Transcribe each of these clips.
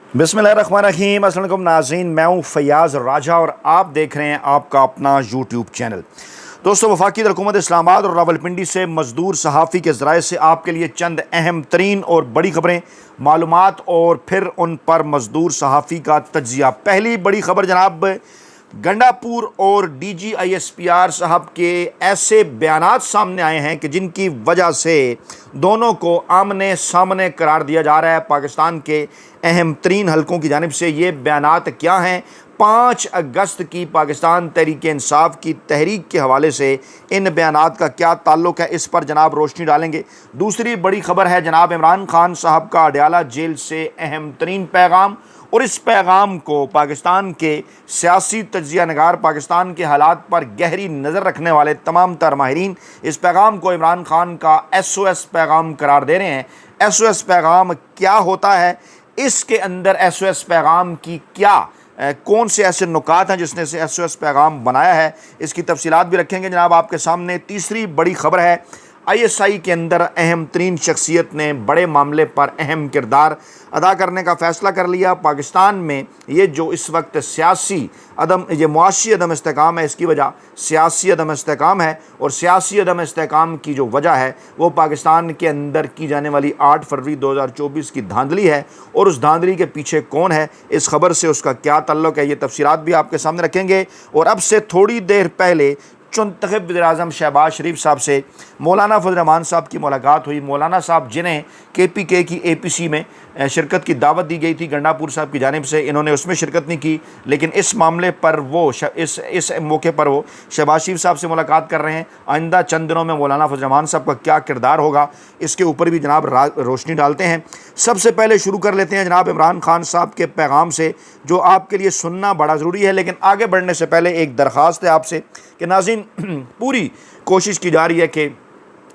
बिस्मिल्लाहिर्रहमानिर्रहीम। अस्सलाम वालेकुम नाज़रीन, मैं हूँ फयाज़ राजा और आप देख रहे हैं आपका अपना यूट्यूब चैनल। दोस्तों, वफाकी हुकूमत इस्लामाबाद और रावलपिंडी से मजदूर सहाफ़ी के ज़राए से आपके लिए चंद अहम तरीन और बड़ी खबरें, मालूमात और फिर उन पर मजदूर सहाफ़ी का तज्ज़िया। पहली बड़ी खबर जनाब, गंडापुर और DGISPR साहब के ऐसे बयानात सामने आए हैं कि जिनकी वजह से दोनों को आमने सामने करार दिया जा रहा है पाकिस्तान के अहम तरीन हलकों की जानिब से। ये बयानात क्या हैं? 5 अगस्त की पाकिस्तान तहरीक इंसाफ की तहरीक के हवाले से इन बयानात का क्या ताल्लुक़ है, इस पर जनाब रोशनी डालेंगे। दूसरी बड़ी खबर है जनाब, इमरान खान साहब का अडयाला जेल से अहम तरीन पैगाम, और इस पैगाम को पाकिस्तान के सियासी तज्ज़िया नगार, पाकिस्तान के हालात पर गहरी नज़र रखने वाले तमाम तर माहिरीन इस पैगाम को इमरान खान का SOS पैगाम करार दे रहे हैं। SOS पैगाम क्या होता है, इसके अंदर SOS पैगाम की क्या कौन से ऐसे नुकात हैं जिसने से SOS पैगाम बनाया है, इसकी तफसीलात भी रखेंगे जनाब आपके सामने। तीसरी बड़ी खबर है, ISI के अंदर अहम तरीन शख्सियत ने बड़े मामले पर अहम किरदार अदा करने का फ़ैसला कर लिया। पाकिस्तान में ये जो इस वक्त ये मुआशी अदम इस्तेकाम है, इसकी वजह सियासी अदम इस्तेकाम है, और सियासी अदम इस्तेकाम की जो वजह है वो पाकिस्तान के अंदर की जाने वाली 8 फरवरी 2024 की धांधली है। और उस धांधली के पीछे कौन है, इस खबर से उसका क्या तल्लुक़ है, ये तफसीलात भी आपके सामने रखेंगे। और अब से थोड़ी देर पहले मुंतखब वज़ीर-ए-आज़म शहबाज शरीफ साहब से मौलाना फजल रहमान साहब की मुलाकात हुई। मौलाना साहब जिन्हें KPK की APC में शिरकत की दावत दी गई थी गंडापुर साहब की जानिब से, इन्होंने उसमें शिरकत नहीं की, लेकिन इस मामले पर वो इस मौके पर वो शहबाज शरीफ साहब से मुलाकात कर रहे हैं। आइंदा चंद दिनों में मौलाना फजल रहमान साहब का क्या किरदार होगा, इसके ऊपर भी जनाब रोशनी डालते हैं। सबसे पहले शुरू कर लेते हैं जनाब इमरान खान साहब के पैगाम से, जो आपके लिए सुनना बड़ा ज़रूरी है। लेकिन आगे बढ़ने से पहले एक दरख्वास्त है आपसे कि नाज़रीन, पूरी कोशिश की जा रही है कि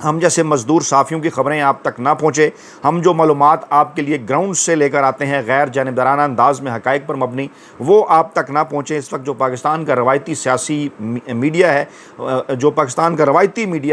हम जैसे मज़दूर साफ़ियों की ख़बरें आप तक ना पहुँचे। हम जो मालूमात आपके लिए ग्राउंड से लेकर आते हैं गैर जानिबदाराना अंदाज़ में, हक़ाइक़ पर मबनी, वो आप तक ना पहुँचे। इस वक्त जो पाकिस्तान का रवायती सियासी मीडिया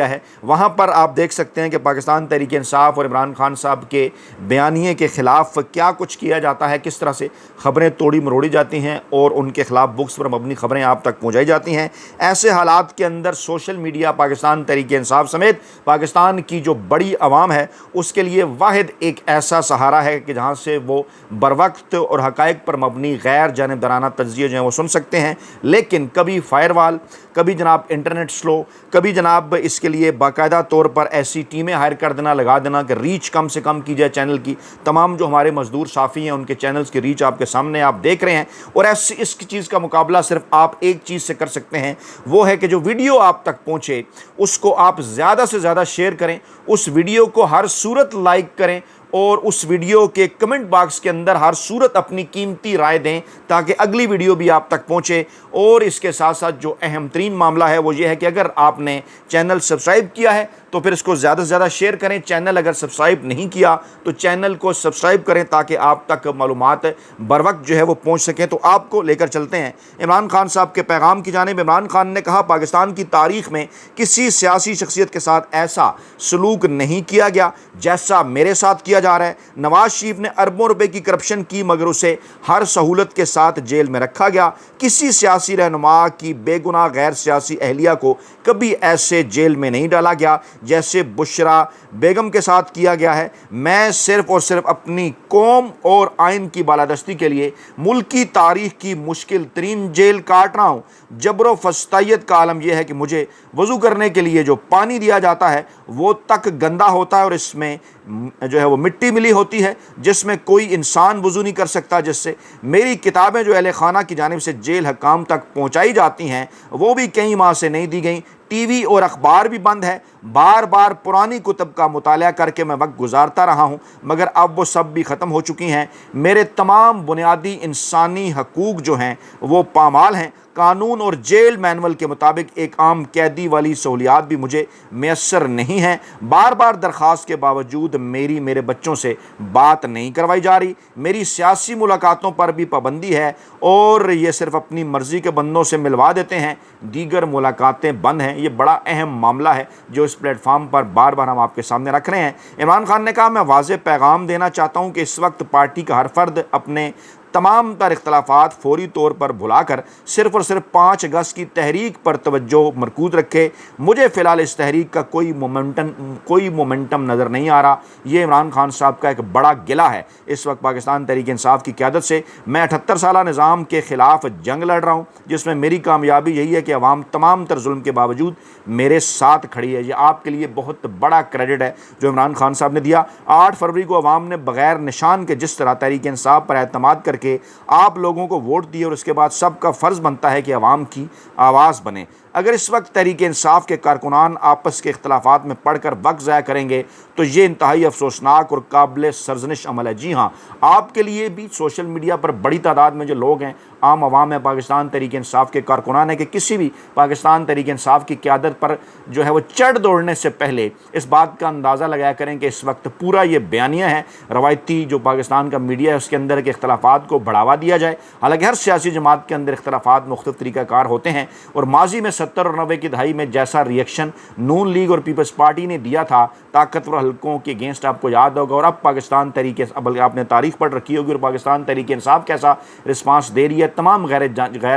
है, वहाँ पर आप देख सकते हैं कि पाकिस्तान तहरीक इंसाफ और इमरान खान साहब के बयानिए के ख़िलाफ़ क्या कुछ किया जाता है, किस तरह से ख़बरें तोड़ी मरोड़ी जाती हैं और उनके ख़िलाफ़ बुक्स पर मबनी ख़बरें आप तक पहुँचाई जाती हैं। ऐसे हालात के अंदर सोशल मीडिया पाकिस्तान तहरीक इंसाफ समेत पाकिस्तान की जो बड़ी आवाम है उसके लिए वाहिद एक ऐसा सहारा है कि जहाँ से वो बरवक्त और हक़ाइक़ पर मबनी गैर जानिबदाराना तज्ज़िये जो हैं वो सुन सकते हैं। लेकिन कभी फायरवाल, कभी जनाब इंटरनेट स्लो, कभी जनाब इसके लिए बाकायदा तौर पर ऐसी टीमें हायर कर देना, लगा देना कि रीच कम से कम की जाए चैनल की। तमाम जो हमारे मज़दूर साफ़ी हैं उनके चैनल्स की रीच आपके सामने आप देख रहे हैं। और ऐसी इस चीज़ का मुकाबला सिर्फ आप एक चीज़ से कर सकते हैं, वो है कि जो वीडियो आप तक पहुँचे उसको आप ज़्यादा से ज़्यादा शेयर करें, उस वीडियो को हर सूरत लाइक करें और उस वीडियो के कमेंट बॉक्स के अंदर हर सूरत अपनी कीमती राय दें ताकि अगली वीडियो भी आप तक पहुंचे। और इसके साथ साथ जो अहम तरीन मामला है वो ये है कि अगर आपने चैनल सब्सक्राइब किया है तो फिर इसको ज़्यादा से ज़्यादा शेयर करें। चैनल अगर सब्सक्राइब नहीं किया तो चैनल को सब्सक्राइब करें ताकि आप तक मालूमात बर वक्त जो है वो पहुँच सकें। तो आपको लेकर चलते हैं इमरान खान साहब के पैगाम की जानिब। इमरान खान ने कहा, पाकिस्तान की तारीख़ में किसी सियासी शख्सियत के साथ ऐसा सलूक नहीं किया गया जैसा मेरे साथ किया जा रहा है। नवाज शरीफ ने अरबों रुपए की करप्शन की मगर उसे हर सहूलत के साथ जेल में रखा गया। किसी सियासी रहनुमा की बेगुनाह गैर सियासी अहलिया को कभी ऐसे जेल में नहीं डाला गया जैसे बुशरा बेगम के साथ किया गया है। मैं सिर्फ और सिर्फ अपनी कौम और आइन की बालादस्ती के लिए मुल्क की तारीख की मुश्किल तरीन जेल काट रहा हूँ। जबर फस्तायत का आलम यह है कि मुझे वज़ू करने के लिए जो पानी दिया जाता है वो तक गंदा होता है और इसमें जो है वो मिट्टी मिली होती है जिसमें कोई इंसान वज़ू नहीं कर सकता। जिससे मेरी किताबें जो अहले खाना की जानिब से जेल हकाम तक पहुँचाई जाती हैं वो भी कई माह से नहीं दी गई। टीवी और अखबार भी बंद है। बार बार पुरानी कुतुब का मुताला करके मैं वक्त गुजारता रहा हूँ मगर अब वो सब भी ख़त्म हो चुकी हैं। मेरे तमाम बुनियादी इंसानी हकूक़ जो हैं वो पामाल हैं। कानून और जेल मैनुअल के मुताबिक एक आम कैदी वाली सहूलियात भी मुझे मैसर नहीं है। बार बार दरख्वास्त के बावजूद मेरे बच्चों से बात नहीं करवाई जा रही। मेरी सियासी मुलाकातों पर भी पाबंदी है और ये सिर्फ अपनी मर्ज़ी के बंदों से मिलवा देते हैं, दीगर मुलाकातें बंद हैं। ये बड़ा अहम मामला है जो इस प्लेटफार्म पर बार बार हम आपके सामने रख रहे हैं। इमरान खान ने कहा, मैं वाज़ेह पैगाम देना चाहता हूँ कि इस वक्त पार्टी का हर फर्द अपने तमाम तर इख्तलाफात फौरी तौर पर भुलाकर सिर्फ और सिर्फ 5 अगस्त की तहरीक पर तवज्जो मरकूज रखे। मुझे फ़िलहाल इस तहरीक का कोई मोमेंटम नज़र नहीं आ रहा। ये इमरान खान साहब का एक बड़ा गिला है इस वक्त पाकिस्तान तहरीक इंसाफ की क़यादत से। मैं 78 साला निज़ाम के ख़िलाफ़ जंग लड़ रहा हूँ, जिसमें मेरी कामयाबी यही है कि अवाम तमाम तर जुल्म के बावजूद मेरे साथ खड़ी है। ये आपके लिए बहुत बड़ा क्रेडिट है जो इमरान खान साहब ने दिया। 8 फरवरी को अवाम ने बग़ैर निशान के जिस तरह तहरीक इंसाफ पर एतमाद करके आप लोगों को वोट दिए और उसके बाद सबका फ़र्ज़ बनता है कि अवाम की आवाज़ बने। अगर इस वक्त तहरीक इंसाफ के कारकुनान आपस के इख्तलाफात में पढ़कर वक्त ज़ाया करेंगे तो ये इंतहाई अफसोसनाक और काबिल सरजनिश अमल है। जी हाँ, आपके लिए भी सोशल मीडिया पर बड़ी तादाद में जो लोग हैं, आम आवाम है, पाकिस्तान तहरीक इंसाफ के कारकुनान है कि किसी भी पाकिस्तान तहरीक इंसाफ की क़यादत पर जो है वो चढ़ दौड़ने से पहले इस बात का अंदाज़ा लगाया करें कि इस वक्त पूरा ये बयानिया है रवायती जो पाकिस्तान का मीडिया है उसके अंदर के इख्तलाफात को बढ़ावा दिया जाए। हालांकि हर सियासी जमात के अंदर इख्तलाफात मुख्तलिफ तरीक़ाकार होते हैं और माजी में 70 और 90 की दहाई में जैसा रिएक्शन नून लीग और पीपल्स पार्टी ने दिया था ताकतवर हल्कों के अगेंस्ट, आपको याद होगा। और अब पाकिस्तान तहरीक, अब आपने तारीख पढ़ रखी होगी और पाकिस्तान तहरीक इंसाफ कैसा रिस्पांस दे रही है। तमाम गैर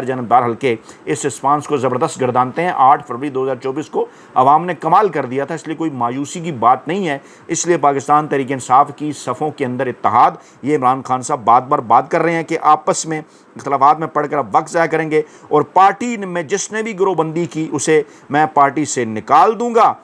जानबदार हल्के इस रिस्पांस को ज़बरदस्त गर्दानते हैं। 8 फरवरी 2024 को अवाम ने कमाल कर दिया था, इसलिए कोई मायूसी की बात नहीं है। इसलिए पाकिस्तान तहरीक इंसाफ की सफ़ों के अंदर इत्तेहाद, ये इमरान खान साहब बात बार बात कर रहे हैं कि आपस में इख्तलाफात में पढ़कर अब वक्त ज़ाया करेंगे और पार्टी में जिसने भी गिरोहबंदी की उसे मैं पार्टी से निकाल दूंगा।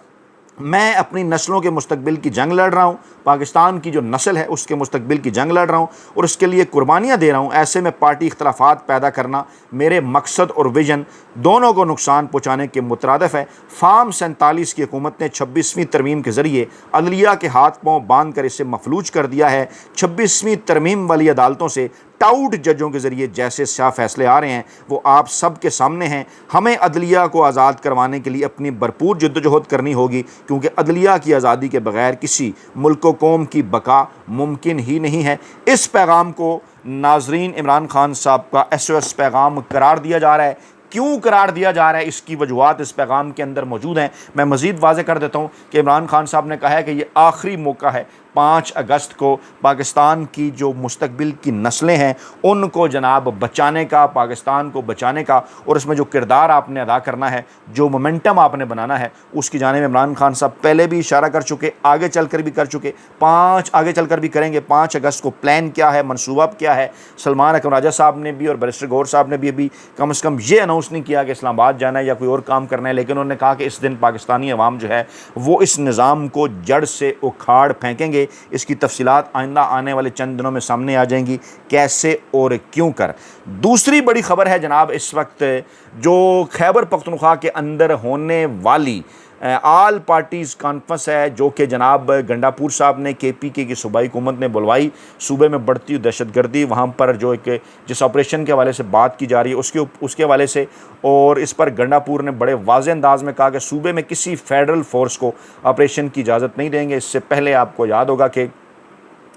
मैं अपनी नस्लों के मुस्तकबिल की जंग लड़ रहा हूँ, पाकिस्तान की जो नस्ल है उसके मुस्तकबिल की जंग लड़ रहा हूँ और उसके लिए कुर्बानियाँ दे रहा हूँ। ऐसे में पार्टी इख्तलाफात पैदा करना मेरे मकसद और विजन दोनों को नुकसान पहुँचाने के मुतरादिफ है। फार्म 47 की हुकूमत ने 26वीं तरमीम के ज़रिए अदलिया के हाथ पाँव बांध कर इसे मफलूज कर दिया है। 26वीं तरमीम वाली अदालतों से टाउट जजों के ज़रिए जैसे स्या फैसले आ रहे हैं वो आप सब के सामने हैं। हमें अदलिया को आज़ाद करवाने के लिए अपनी भरपूर जद्दोजहद करनी होगी, क्योंकि अदलिया की आज़ादी के बगैर किसी मुल्क कौम की बका मुमकिन ही नहीं है। इस पैगाम को नाजरीन इमरान खान साहब का SOS पैगाम करार दिया जा रहा है। क्यों करार दिया जा रहा है, इसकी वजूहात इस पैगाम के अंदर मौजूद हैं। मैं मज़ीद वाज़े कर देता हूँ कि इमरान खान साहब ने कहा है कि ये आखिरी मौका है 5 अगस्त को पाकिस्तान की जो मुस्तकबिल की नस्लें हैं उनको जनाब बचाने का, पाकिस्तान को बचाने का, और इसमें जो किरदार आपने अदा करना है, जो मोमेंटम आपने बनाना है, उसकी जानिब इमरान खान साहब पहले भी इशारा कर चुके, आगे चलकर भी कर चुके, आगे चलकर भी करेंगे। 5 अगस्त को प्लान क्या है, मनसूबा क्या है। सलमान अकरम राजा साहब ने भी और बैरिस्टर गौहर साहब ने भी अभी कम से कम ये अनाउंस नहीं किया कि इस्लामाबाद जाना है या कोई और काम करना है, लेकिन उन्होंने कहा कि इस दिन पाकिस्तानी अवाम जो है वो इस निज़ाम को जड़ से उखाड़ फेंकेंगे। इसकी तफसीलात आइंदा आने वाले चंद दिनों में सामने आ जाएंगी, कैसे और क्यों कर। दूसरी बड़ी खबर है जनाब, इस वक्त जो खैबर पख्तूनख्वा के अंदर होने वाली आल पार्टीज़ कॉन्फ्रेंस है जो कि जनाब गंडापुर साहब ने KPK की सूबाई हुकूमत ने बुलवाई। सूबे में बढ़ती हुई दहशतगर्दी, वहाँ पर जो एक जिस ऑपरेशन के हवाले से बात की जा रही है उसके हवाले से, और इस पर गंडापुर ने बड़े वाज़ेह अंदाज में कहा कि सूबे में किसी फेडरल फोर्स को ऑपरेशन की इजाज़त नहीं देंगे। इससे पहले आपको याद होगा कि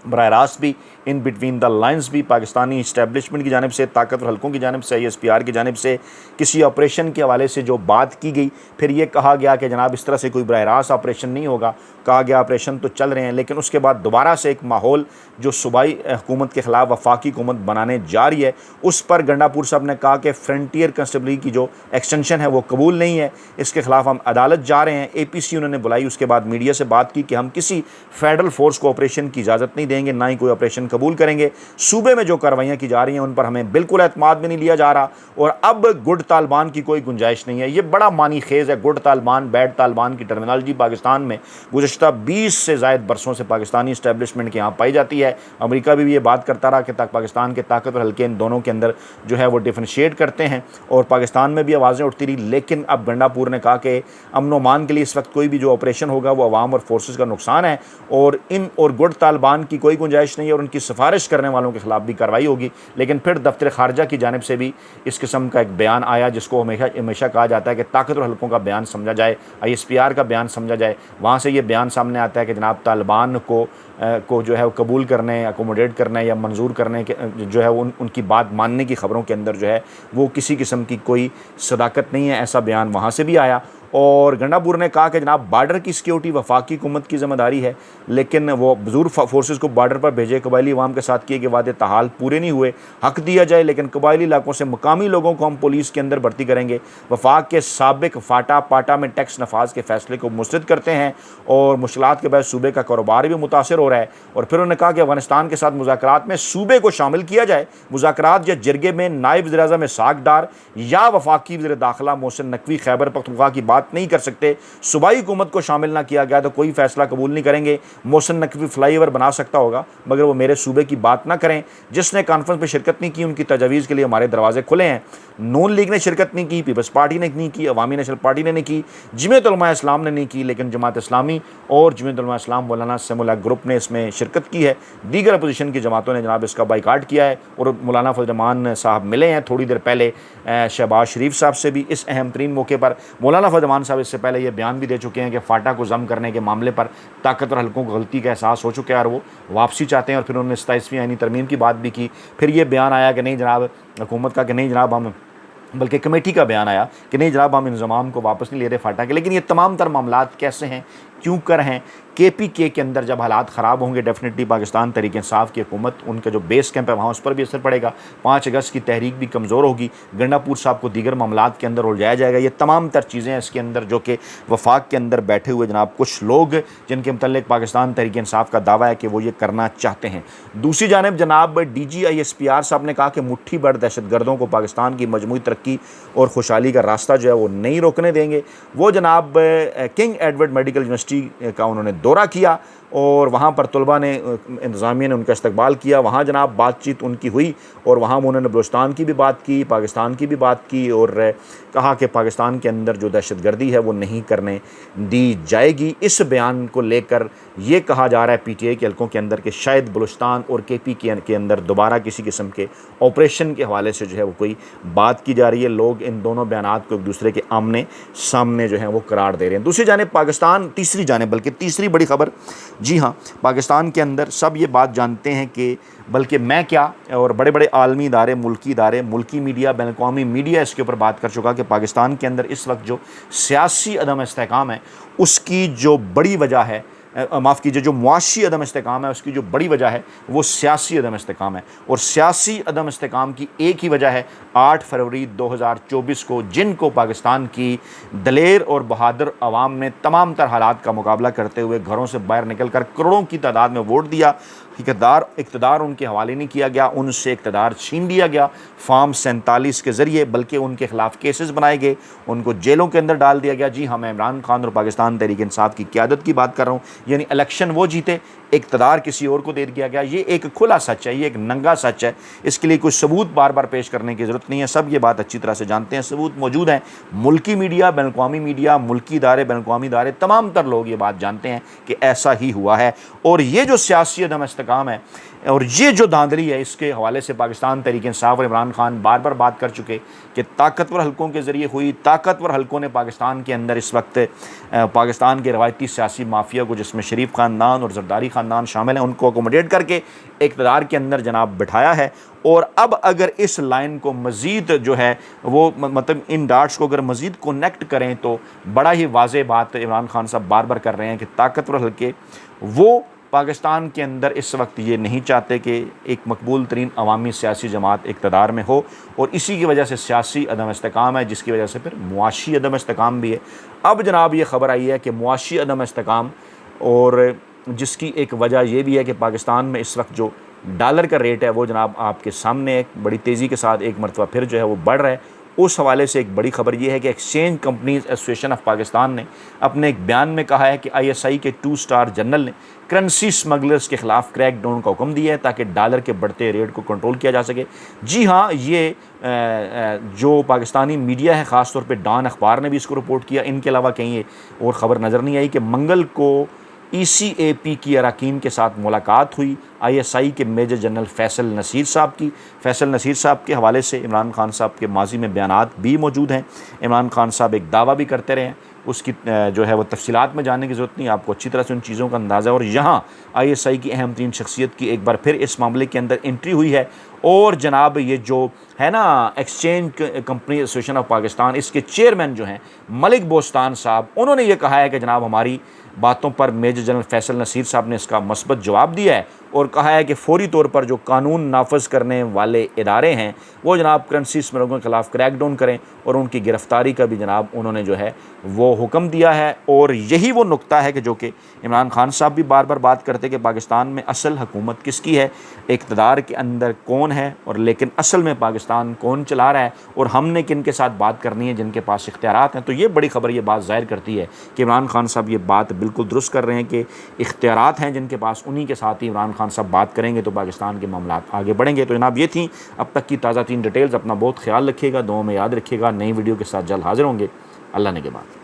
बराह रास्त भी इन बिटवीन द लाइन्स भी पाकिस्तानी इस्टेब्लिशमेंट की जानिब से, ताकतवर हल्कों की जानिब से, ISPR की जानिब से किसी ऑपरेशन के हवाले से जो बात की गई, फिर ये कहा गया कि जनाब इस तरह से कोई बराह रास्त ऑपरेशन नहीं होगा। कहा गया ऑपरेशन तो चल रहे हैं, लेकिन उसके बाद दोबारा से एक माहौल जो सूबाई हुकूमत के ख़िलाफ़ वफाकी हुकूमत बनाने जा रही है, उस पर गंडापुर साहब ने कहा कि फ्रंटियर कंस्टेबलरी की जो एक्सटेंशन है वो कबूल नहीं है, इसके ख़िलाफ़ हम अदालत जा रहे हैं। APC उन्होंने बुलाई, उसके बाद मीडिया से बात की कि हम किसी फेडरल फोर्स को ऑपरेशन की इजाज़त नहीं देंगे, ना ही कोई ऑपरेशन कबूल करेंगे। सूबे में जो कार्रवाइयाँ की जा रही हैं उन पर हमें बिल्कुल एतमाद में नहीं लिया जा रहा, और अब गुड तालिबान की कोई गुंजाइश नहीं है। ये बड़ा मानी खेज़ है। गुड तालिबान, बैड तालिबान की टर्मिनोलॉजी पाकिस्तान में गुज़श्ता 20 से ज़ायद बरसों से पाकिस्तानी इस्टेब्लिशमेंट के यहाँ पाई जाती है। अमेरिका भी ये बात करता रहा कि पाकिस्तान के ताकतवर हल्के इन दोनों के अंदर जो है वो डिफरेंशिएट करते हैं, और पाकिस्तान में भी आवाज़ें उठती रही। लेकिन अब गंडापुर ने कहा कि अमन व अमान के लिए इस वक्त कोई भी जो ऑपरेशन होगा वो अवाम और फोर्सेस का नुकसान है, और गुड तालिबान की कोई गुंजाइश नहीं है, और उनकी की सिफारिश करने वालों के ख़िलाफ़ भी कार्रवाई होगी। लेकिन फिर दफ्तर ख़ारजा की जानिब से भी इस किस्म का एक बयान आया, जिसको हमेशा हमेशा कहा जाता है कि ताकतवर हल्कों का बयान समझा जाए, ISPR का बयान समझा जाए। वहाँ से ये बयान सामने आता है कि जनाब तालिबान को जो है वो कबूल करने, अकोमोडेट करने या मंजूर करने के जो है उनकी बात मानने की ख़बरों के अंदर जो है वो किसी किस्म की कोई सदाकत नहीं है। ऐसा बयान वहाँ से भी आया। और गंडापुर ने कहा कि जनाब बार्डर की सिक्योरिटी वफाकी हुकूमत की ज़िम्मेदारी है, लेकिन वो बुजुर्ग फोर्सेस को बार्डर पर भेजे, कबायली अवाम के साथ किए गए वादे ताहाल पूरे नहीं हुए, हक दिया जाए, लेकिन कबायली इलाकों से मकामी लोगों को हम पुलिस के अंदर भर्ती करेंगे। वफाक के साबिक फाटा पाटा में टैक्स नफाज के फैसले को मुस्तरद करते हैं और मुश्किलात के बाद सूबे का कारोबार भी मुतासर हो रहा है। और फिर उन्होंने कहा कि अफगानिस्तान के साथ मुज़ाकरात में सूबे को शामिल किया जाए। मुज़ाकरात या जरगे में नायब वज़ीर-ए-आज़म इसहाक डार या वफाकी वज़ीर दाखिला मोहसिन नकवी खैबर पख्तूनख्वा की बात नहीं कर सकते। सूबाई हुकूमत को शामिल ना किया गया तो कोई फैसला कबूल नहीं करेंगे। मोहसिन नकवी फ्लाईओवर बना सकता होगा, मगर वो मेरे सूबे की बात ना करें। जिसने कॉन्फ्रेंस में शिरकत नहीं की, उनकी तजवीज़ के लिए हमारे दरवाजे खुले हैं। नून लीग ने शिरकत नहीं की, पीपल्स पार्टी ने नहीं की, अवामी नेशनल पार्टी ने नहीं की, जमीयत उलमा इस्लाम ने नहीं की, लेकिन जमात इस्लामी और जमीयत उलमा इस्लाम मौलाना समूला ग्रुप ने इसमें शिरकत की है। दीगर अपोजिशन की जमातों ने जनाब इसका बाइकाट किया है। और मौलाना फजल रहमान साहब मिले हैं थोड़ी देर पहले शहबाज शरीफ साहब से भी इस अहम तरीन मौके पर। मौलाना फजल रहमान साहब इससे पहले ये बयान भी दे चुके हैं कि फाटा को जम करने के मामले पर ताकतवर हल्कों को गलती का एहसास हो चुका है और वो वापसी चाहते हैं। और फिर उन्होंने 27वीं आईनी तरमीम की बात भी की। फिर ये बयान आया कि नहीं जनाब, हुकूमत का कि नहीं जनाब हम, बल्कि कमेटी का बयान आया कि नहीं जनाब हम इंतज़ाम को वापस नहीं ले रहे फाटा के। लेकिन ये तमाम तर मामलात कैसे हैं, क्यों कर हैं? KPK के अंदर जब हालात ख़राब होंगे, डेफिनेटली पाकिस्तान तहरीक इंसाफ की हुकूमत, उनका जो बेस कैंप है वहाँ उस पर भी असर पड़ेगा। 5 अगस्त की तहरीक भी कमज़ोर होगी। गंडापुर साहब को दीगर मामलात के अंदर उलझाया जाएगा। ये तमाम तर चीज़ें हैं इसके अंदर, जो कि वफाक के अंदर बैठे हुए जनाब कुछ लोग जिनके मतलब पाकिस्तान तहरीक इंसाफ का दावा है कि वो ये करना चाहते हैं। दूसरी जानिब जनाब DG ISPR साहब ने कहा कि मुट्ठी भर दहशतगर्दों को पाकिस्तान की मजमूई तरक्की और खुशहाली का रास्ता जो है वो नहीं रोकने देंगे। वो जनाब किंग एडवर्ड मेडिकल यूनिवर्सिटी का उन्होंने दौरा किया और वहाँ पर तलबा ने, इंतज़ामिया ने उनका इस्तकबाल किया। वहाँ जनाब बातचीत उनकी हुई और वहाँ उन्होंने बलूचिस्तान की भी बात की, पाकिस्तान की भी बात की और कहा कि पाकिस्तान के अंदर जो दहशतगर्दी है वो नहीं करने दी जाएगी। इस बयान को लेकर ये कहा जा रहा है PTI के हल्कों के अंदर कि शायद बलूचिस्तान और KPK के अंदर दोबारा किसी किस्म के ऑपरेशन के हवाले से जो है वो कोई बात की जा रही है। लोग इन दोनों बयानात को एक दूसरे के आमने सामने जो है वो करार दे रहे हैं। दूसरी जानिब पाकिस्तान, तीसरी जानिब बल्कि तीसरी बड़ी खबर, जी हाँ, पाकिस्तान के अंदर सब ये बात जानते हैं कि बल्कि मैं क्या और बड़े बड़े आलमी इदारे, मुल्की मीडिया, बैनुल-अक़वामी मीडिया इसके ऊपर बात कर चुका कि पाकिस्तान के अंदर इस वक्त जो सियासी अदम इस्तेहकाम है उसकी जो बड़ी वजह है, माफ़ कीजिए, जो मुआशी अदम इस्तेहकाम है उसकी जो बड़ी वजह है वो सियासी अदम इस्तेहकाम है। और सियासी अदम इस्तेहकाम की एक ही वजह है 8 फरवरी 2024 को, जिनको पाकिस्तान की दलेर और बहादुर अवाम ने तमाम तर हालात का मुकाबला करते हुए घरों से बाहर निकल कर करोड़ों की तादाद में वोट दिया। इक़्तिदार उनके हवाले नहीं किया गया, उनसे इक़्तिदार छीन लिया गया फार्म 47 के ज़रिए, बल्कि उनके ख़िलाफ़ केसेस बनाए गए, उनको जेलों के अंदर डाल दिया गया। जी हाँ, मैं इमरान खान और पाकिस्तान तहरीक इंसाफ की क़यादत की बात कर रहा हूँ। यानी इलेक्शन वो जीते, इक़्तिदार किसी और को दे दिया गया। ये एक खुला सच है, ये एक नंगा सच है। इसके लिए कोई सबूत बार बार पेश करने की ज़रूरत नहीं है। सब ये बात अच्छी तरह से जानते हैं, सबूत मौजूद हैं। मुल्की मीडिया, बैनुल-अक़वामी मीडिया, मुल्की इदारे, बैनुल-अक़वामी इदारे, तमाम तर लोग ये बात जानते हैं कि ऐसा ही हुआ है। और ये जो सियासी अदम इस्तेहकाम है और ये जो धांधली है, इसके हवाले से पाकिस्तान तहरीक इंसाफ और इमरान खान बार बार बात कर चुके कि ताकतवर हल्कों के ज़रिए हुई। ताकतवर हल्कों ने पाकिस्तान के अंदर इस वक्त पाकिस्तान के रवायती सियासी माफिया को, जिसमें शरीफ ख़ानदान और जरदारी ख़ानदान शामिल हैं, उनको अकोमोडेट करके इक़्तिदार के अंदर जनाब बिठाया है। और अब अगर इस लाइन को मज़ीद जो है वो मतलब इन डाट्स को अगर मज़ीद कनेक्ट करें तो बड़ा ही वाज़ेह बात इमरान खान साहब बार बार कर रहे हैं कि ताकतवर हल्के वो पाकिस्तान के अंदर इस वक्त ये नहीं चाहते कि एक मकबूल तरीन अवामी सियासी जमात इक़्तिदार में हो। और इसी की वजह से सियासी अदम इस्तेहकाम है, जिसकी वजह से फिर मुआशी अदम इस्तेहकाम भी है। अब जनाब ये ख़बर आई है कि मुआशी अदम इस्तेहकाम, और जिसकी एक वजह ये भी है कि पाकिस्तान में इस वक्त जो डॉलर का रेट है वो जनाब आपके सामने बड़ी तेज़ी के साथ एक मरतबा फिर जो है वो बढ़ रहा है। उस हवाले से एक बड़ी खबर ये है कि exchange companies association of Pakistan ने अपने एक बयान में कहा है कि ISI के 2 स्टार जनरल ने करेंसी स्मगलर्स के ख़िलाफ़ क्रैक डाउन का हुक्म दिया है ताकि डॉलर के बढ़ते रेट को कंट्रोल किया जा सके। जी हाँ, ये जो पाकिस्तानी मीडिया है, ख़ास तौर पे डॉन अखबार ने भी इसको रिपोर्ट किया। इनके अलावा कहीं और ख़बर नज़र नहीं आई कि मंगल को ECAP की अरकान के साथ मुलाकात हुई। ISI के मेजर जनरल फैसल नसीर साहब की। फैसल नसीर साहब के हवाले से इमरान खान साहब के माजी में बयानात भी मौजूद हैं। इमरान खान साहब एक दावा भी करते रहे हैं, उसकी जो है वो तफसीलात में जानने की ज़रूरत नहीं, आपको अच्छी तरह से उन चीज़ों का अंदाज़ा। और यहाँ ISI की अहम तीन शख्सियत की एक बार फिर इस मामले के अंदर एंट्री हुई है। और जनाब ये जो है ना exchange company association of Pakistan, इसके चेयरमैन जो हैं मलिक बोस्तान साहब, उन्होंने ये कहा है कि जनाब हमारी बातों पर मेजर जनरल फैसल नसीर साहब ने इसका मस्बत जवाब दिया है और कहा है कि फौरी तौर पर जो कानून नाफज करने वाले इदारे हैं वो जनाब करेंसी स्मगलरों के ख़िलाफ़ क्रैकडाउन करें और उनकी गिरफ़्तारी का भी जनाब उन्होंने जो है वो हुक्म दिया है। और यही वो नुक्ता है कि जो कि इमरान खान साहब भी बार बार बात करते कि पाकिस्तान में असल हुकूमत किसकी है, इक़्तिदार के अंदर कौन है, और लेकिन असल में पाकिस्तान कौन चला रहा है और हमने किन के साथ बात करनी है जिनके पास इख्तियारात हैं। तो ये बड़ी ख़बर ये बात ज़ाहिर करती है कि इमरान खान साहब ये बात बिल्कुल दुरुस्त कर रहे हैं कि इख्तियारात हैं जिनके पास, उन्हीं के साथ ही इमरान खान साहब बात करेंगे तो पाकिस्तान के मामला आगे बढ़ेंगे। तो जनाब ये थी अब तक की ताज़ा तीन डिटेल्स। अपना बहुत ख्याल रखिएगा, दुआओं में याद रखिएगा। नई वीडियो के साथ जल्द हाजिर होंगे। अल्लाह ने के बाद।